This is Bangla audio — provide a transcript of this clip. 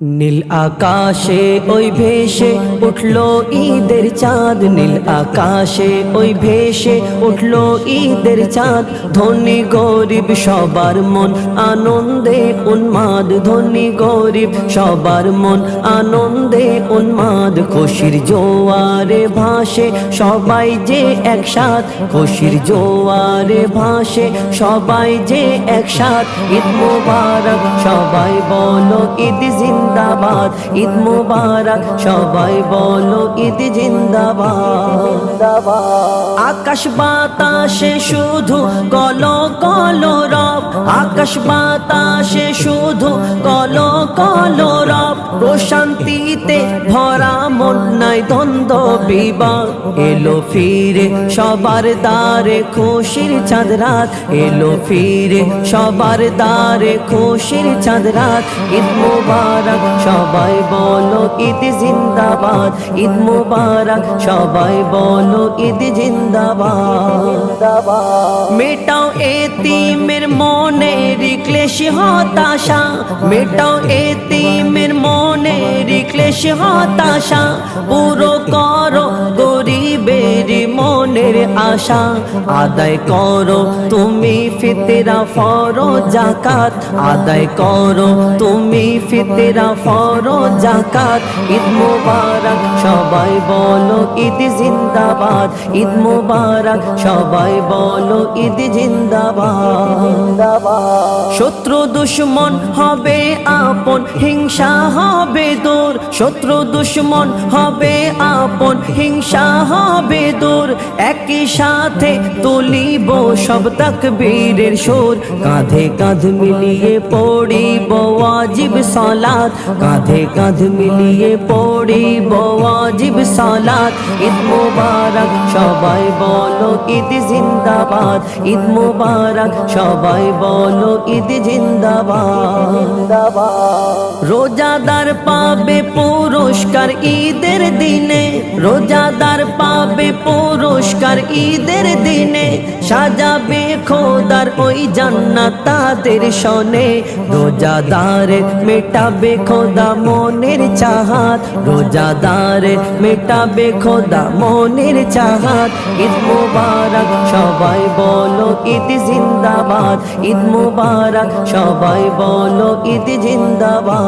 নীল আকাশে ওই ভেসে উঠলো ঈদের চাঁদ, নীল আকাশে ওই ভেসে উঠলো ঈদের চাঁদ। ধনী গরিব সবার মন আনন্দে উন্মাদ, ধনী গরিব সবার মন আনন্দে উন্মাদ। খুশির জোয়ারে ভাসে সবাই যে একসাথ, খুশির জোয়ারে ভাসে সবাই যে একসাথ। ঈদ মুবারক সবাই বলো ঈদ জিন্দাবাদ, ঈদ মুবারক সবাই বলো ঈদ জিন্দাবাদ। আকাশ বাতাসে শুধু কলো কলো রব, আকাশ বাতাসে শুধু কলো কলো রব। প্রশান্তিতে ভরা মন নাই দ্বন্দ্ব বিবাদ, এলো ফিরে সবার দ্বারে খুশির চাঁদ রাত, এলো ফিরে সবার দ্বারে খুশির চাঁদ রাত। ঈদ মুবারক সবাই বলো ঈদ জিন্দাবাদ, ঈদ মুবারক সবাই বলো ঈদ জিন্দাবাদ। মেটাও এতিমের মনের ক্লেশ হতাশা, মেটাও এতিমের মনের ক্লেশ হতাশা। পুরো করো গরিবের মনের আশা, আদায় করো তুমি ফিতরা ফরজ যাকাত, আদায় করো তুমি ফিতরা ফরজ যাকাত। ঈদ মুবারক সবাই বলো ঈদ জিন্দাবাদ, ঈদ মুবারক সবাই বলো ঈদ জিন্দাবাদ। শত্রু দুশ্মন হবে আপন, হিংসা হবে দূর, শত্রু দুশ্মন হবে আপন, হিংসা হবে দূর। একই সাথে তুলিব সব তাকবীরের সুর, কাঁধে কাঁধ মিলিয়ে পড়িব ওয়াজিব সালাত, কাঁধে কাঁধ মিলিয়ে পড়িব ওয়াজিব সালাত। ঈদ মুবারক সবাই বলো ঈদ জিন্দাবাদ, ঈদ মুবারক সবাই বলো ঈদ জিন্দাবাদ। রোজাদার পাবে পুরস্কার ঈদের দিনে, রোজাদার পাবে পুরস্কার ঈদের দিনে। সাজাবে খোদার ওই জান্নাত তাদের শনে, রোজাদারের মেটাবে খোদা মনের চাহাত, রোজাদারের মেটাবে খোদা মনের চাহাত। ঈদ মুবারক সবাই বলো ঈদ জিন্দাবাদ, ঈদ মুবারক সবাই বলো ঈদ জিন্দাবাদ।